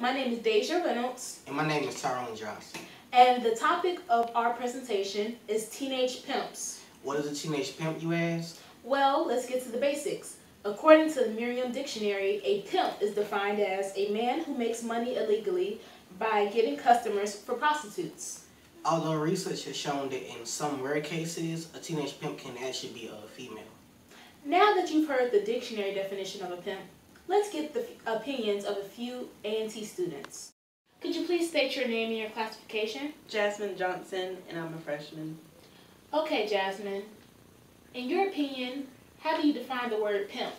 my name is Dezhia Reynolds. And my name is Tyrone Johnson. And the topic of our presentation is teenage pimps. What is a teenage pimp, you ask? Well, let's get to the basics. According to the Merriam Dictionary, a pimp is defined as a man who makes money illegally by getting customers for prostitutes. Although research has shown that in some rare cases, a teenage pimp can actually be a female. Now that you've heard the dictionary definition of a pimp, let's get the opinions of a few A&T students. Could you please state your name and your classification? Jasmine Johnson, and I'm a freshman. Okay, Jasmine. In your opinion, how do you define the word pimp?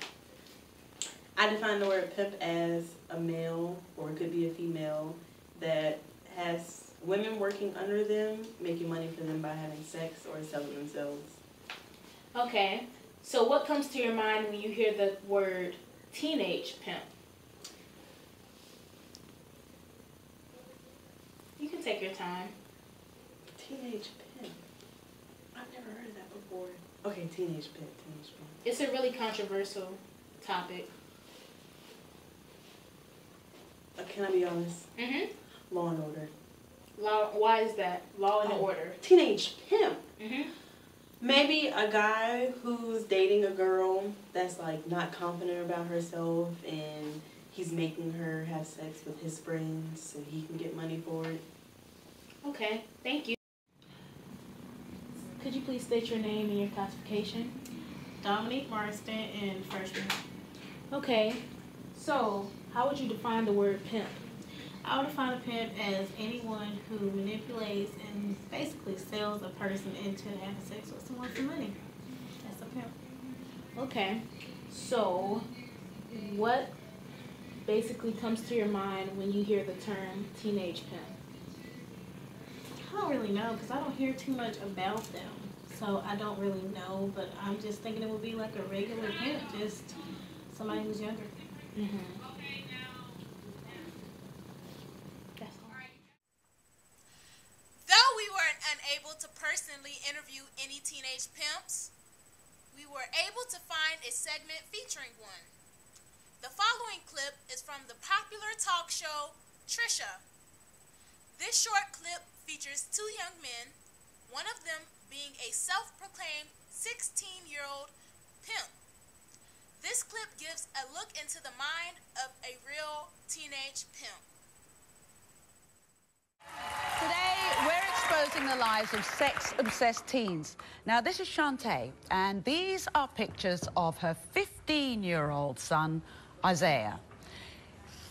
I define the word pimp as a male, or it could be a female, that has women working under them, making money for them by having sex or selling themselves. Okay. So what comes to your mind when you hear the word teenage pimp? You can take your time. Teenage pimp. I've never heard of that before. Okay, teenage pimp, teenage pimp. It's a really controversial topic. Can I be honest? Mm-hmm. Law and Order. Law, why is that? Law and Order. Teenage pimp. Mm-hmm. Maybe a guy who's dating a girl that's like not confident about herself and he's making her have sex with his friends so he can get money for it. Okay, thank you. Could you please state your name and your classification? Dominique Marston and freshman. Okay, so how would you define the word pimp? I would define a pimp as anyone who manipulates and basically sells a person into having sex with someone for money. That's a pimp. Okay, so what basically comes to your mind when you hear the term teenage pimp? I don't really know because I don't hear too much about them. So I don't really know, but I'm just thinking it would be like a regular pimp, just somebody who's younger. Mm-hmm. Though we were unable to personally interview any teenage pimps, we were able to find a segment featuring one. The following clip is from the popular talk show, Trisha. This short clip features two young men, one of them being a self-proclaimed 16-year-old pimp. This clip gives a look into the mind of a real teenage pimp. Today, we're exposing the lives of sex-obsessed teens. Now, this is Shantae, and these are pictures of her 15-year-old son, Isaiah.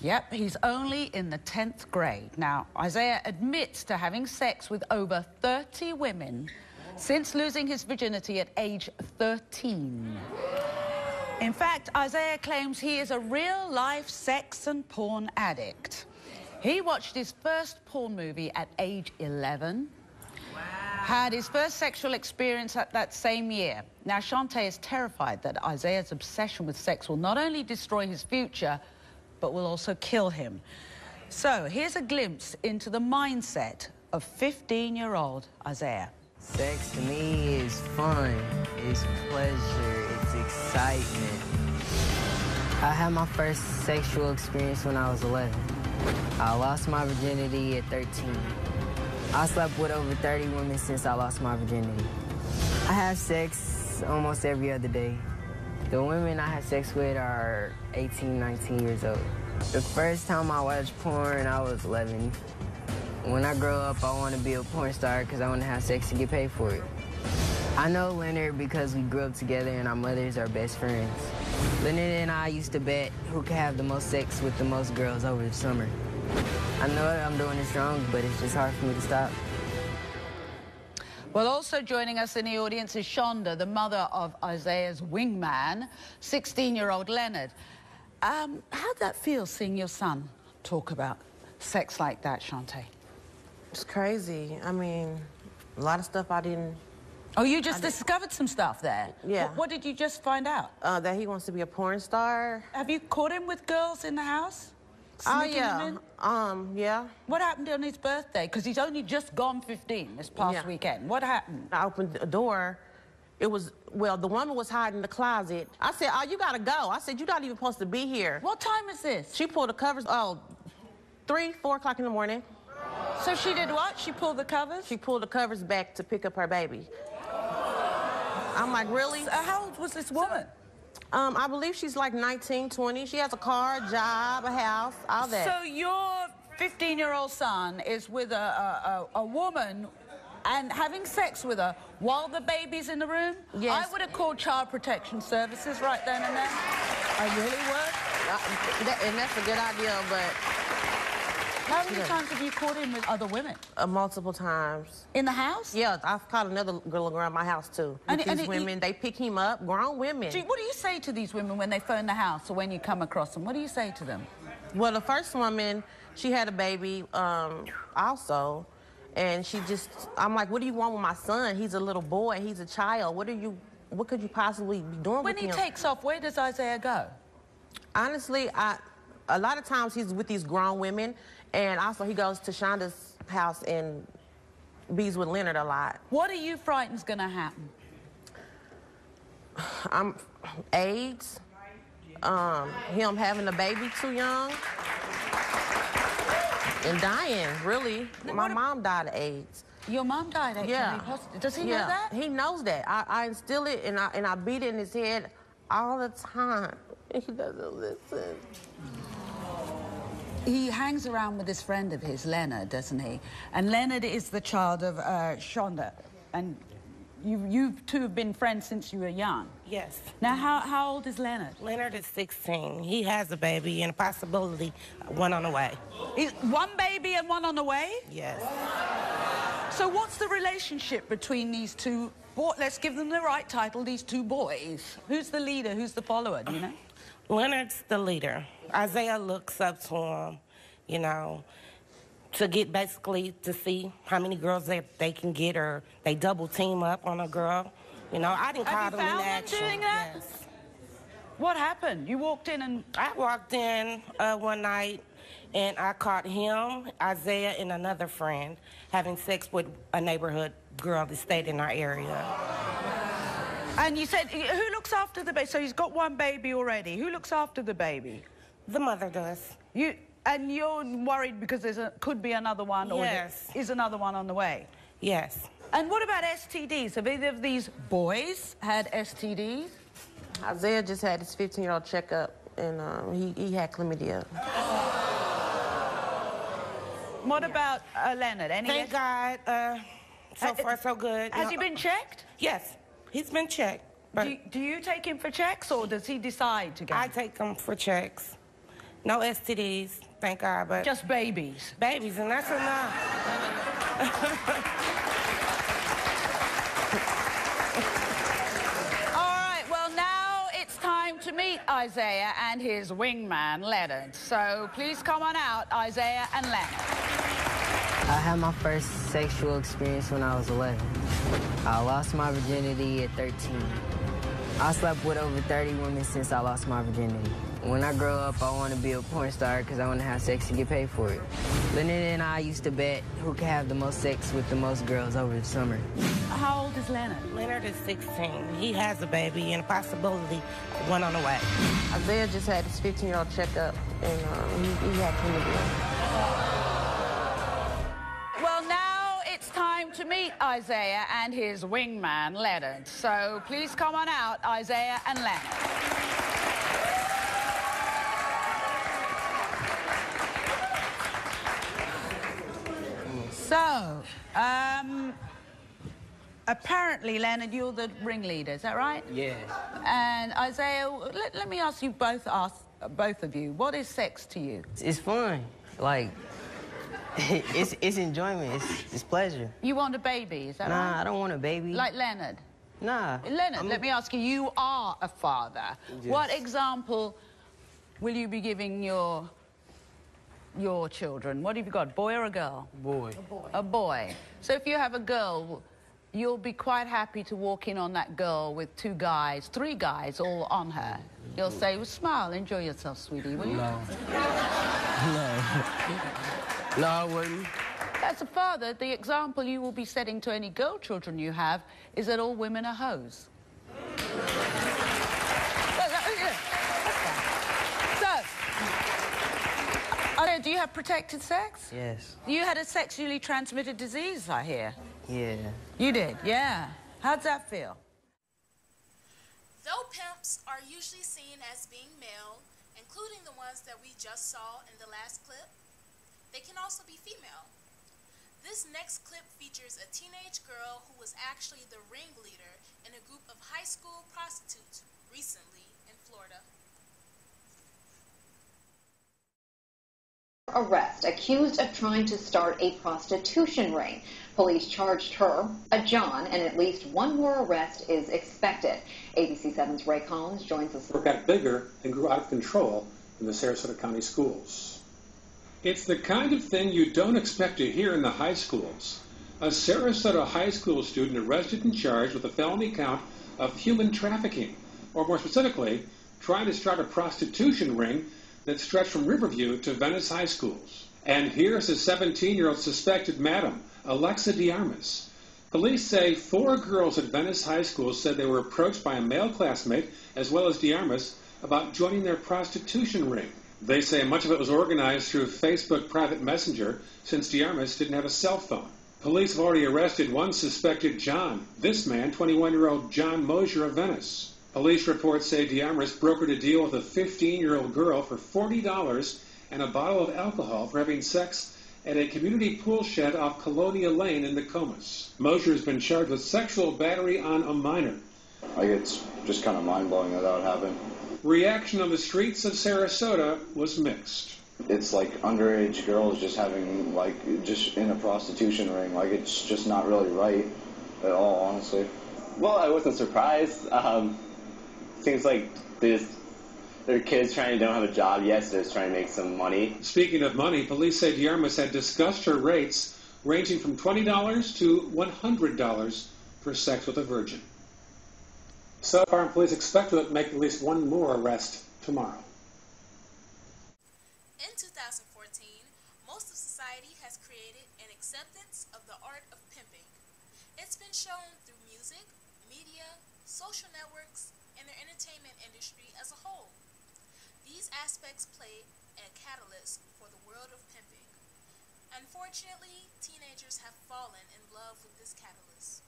Yep, he's only in the 10th grade. Now, Isaiah admits to having sex with over 30 women since losing his virginity at age 13. In fact, Isaiah claims he is a real-life sex and porn addict. He watched his first porn movie at age 11, had his first sexual experience at that same year. Now, Shantae is terrified that Isaiah's obsession with sex will not only destroy his future, but will also kill him. So, here's a glimpse into the mindset of 15-year-old Isaiah. Sex to me is fun, it's pleasure, it's excitement. I had my first sexual experience when I was 11. I lost my virginity at 13. I slept with over 30 women since I lost my virginity. I have sex almost every other day. The women I have sex with are 18, 19 years old. The first time I watched porn, I was 11. When I grow up, I want to be a porn star because I want to have sex to get paid for it. I know Leonard because we grew up together and our mothers are best friends. Leonard and I used to bet who could have the most sex with the most girls over the summer. I know I'm doing this wrong, but it's just hard for me to stop. Well, also joining us in the audience is Shonda, the mother of Isaiah's wingman, 16-year-old Leonard. How'd that feel, seeing your son talk about sex like that, Shantae? It's crazy. I mean, a lot of stuff I didn't... Oh, you just discovered some stuff there? Yeah. What did you just find out? That he wants to be a porn star. Have you caught him with girls in the house? Oh, Sneaking yeah. them in? Yeah. What happened on his birthday? Because he's only just gone 15 this past weekend. What happened? I opened the door. It was, well, the woman was hiding in the closet. I said, oh, you gotta go. I said, you're not even supposed to be here. What time is this? She pulled the covers, 3, 4 o'clock in the morning. So she did what? She pulled the covers? She pulled the covers back to pick up her baby. I'm like, really? So how old was this woman? I believe she's like 19, 20. She has a car, a job, a house, all that. So your 15-year-old son is with a woman and having sex with her while the baby's in the room? Yes. I would have called Child Protection Services right then and there. I really would. And that's a good idea, but... How many times have you caught him with other women? Multiple times. In the house? Yeah, I've caught another girl around my house, too. With these women, they pick him up, grown women. Gee, what do you say to these women when they phone the house or when you come across them? What do you say to them? Well, the first woman, she had a baby also, and she just, I'm like, what do you want with my son? He's a little boy, he's a child. What could you possibly be doing with him? When he takes off, where does Isaiah go? Honestly, a lot of times he's with these grown women, and also he goes to Shonda's house and bees with Leonard a lot. What are you frightened is going to happen? AIDS, him having a baby too young, and dying, really. My mom died of AIDS. Your mom died of HIV? Yeah. Does he know that? He knows that. I instill it, and I beat it in his head all the time. He doesn't listen. He hangs around with this friend of his, Leonard, doesn't he? And Leonard is the child of Shonda. And you two have been friends since you were young. Yes. Now, how old is Leonard? Leonard is 16. He has a baby and a possibility one on the way. One baby and one on the way? Yes. So what's the relationship between these two? Let's give them the right title, these two boys. Who's the leader? Who's the follower, do you know? Leonard's the leader. Isaiah looks up to him, you know, to get basically to see how many girls they can get, or they double team up on a girl. You know, I didn't call them in action. Have you found them doing that? Yes. What happened? You walked in and... I walked in one night and I caught him, Isaiah, and another friend having sex with a neighborhood girl that stayed in our area. And you said, who looks after the baby? So he's got one baby already. Who looks after the baby? The mother does. And you're worried because could be another one? Yes. Or is another one on the way? Yes. And what about STDs? Have either of these boys had STDs? Isaiah just had his 15-year-old checkup, and he had chlamydia. What about Leonard? Thank God. So far, so good. Has he been checked? Yes. He's been checked. But do you take him for checks, or does he decide to go? I take him for checks. No STDs, thank God, but... Just babies? Babies, and that's enough. All right, well, now it's time to meet Isaiah and his wingman, Leonard. So please come on out, Isaiah and Leonard. I had my first sexual experience when I was 11. I lost my virginity at 13. I slept with over 30 women since I lost my virginity. When I grow up, I want to be a porn star because I want to have sex and get paid for it. Leonard and I used to bet who could have the most sex with the most girls over the summer. How old is Leonard? Leonard is 16. He has a baby and a possibility one on the way. Isaiah just had his 15-year-old checkup, and he had chlamydia. Well, now it's time to meet Isaiah and his wingman, Leonard. So please come on out, Isaiah and Leonard. So, apparently, Leonard, you're the ringleader, is that right? Yeah. And Isaiah, let me ask you both of you, what is sex to you? It's fun. Like, it's enjoyment. It's pleasure. You want a baby, is that right? Nah, I don't want a baby. Like Leonard? Nah. Leonard, let me ask you, you are a father. Yes. What example will you be giving your children? What have you got, boy or a girl? Boy. A boy. A boy. So if you have a girl, you'll be quite happy to walk in on that girl with 2 guys, 3 guys all on her. You'll say, well, smile, enjoy yourself, sweetie, will you? No. No. No, I wouldn't. As a father, the example you will be setting to any girl children you have is that all women are hoes. So, Do you have protected sex? Yes. You had a sexually transmitted disease, I hear. Yeah. You did, yeah. How'd that feel? Though pimps are usually seen as being male, including the ones that we just saw in the last clip, they can also be female. This next clip features a teenage girl who was actually the ringleader in a group of high school prostitutes recently in Florida. Arrest, accused of trying to start a prostitution ring. Police charged her, a John, and at least one more arrest is expected. ABC 7's Ray Collins joins us. It got bigger and grew out of control in the Sarasota County schools. It's the kind of thing you don't expect to hear in the high schools. A Sarasota high school student arrested and charged with a felony count of human trafficking, or more specifically, trying to start a prostitution ring that stretched from Riverview to Venice high schools. And here's a 17-year-old suspected madam, Alexa DeArmas. Police say 4 girls at Venice high school said they were approached by a male classmate, as well as DeArmas, about joining their prostitution ring. They say much of it was organized through Facebook private messenger, since DeArmas didn't have a cell phone. Police have already arrested one suspected John. This man, 21-year-old John Mosier of Venice. Police reports say DeArmas brokered a deal with a 15-year-old girl for $40 and a bottle of alcohol for having sex at a community pool shed off Colonia Lane in Nokomis. Mosier has been charged with sexual battery on a minor. It's just kind of mind-blowing that would happen. Reaction on the streets of Sarasota was mixed. It's like underage girls just having, just in a prostitution ring. It's just not really right at all, honestly. Well, I wasn't surprised. Seems like they're kids don't have a job yet, so they're just trying to make some money. Speaking of money, police say DeArmas had discussed her rates ranging from $20 to $100 for sex with a virgin. So far, police expect to make at least one more arrest tomorrow. In 2014, most of society has created an acceptance of the art of pimping. It's been shown through music, media, social networks, and the entertainment industry as a whole. These aspects play a catalyst for the world of pimping. Unfortunately, teenagers have fallen in love with this catalyst.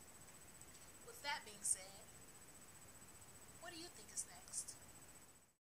With that being said, what do you think is next?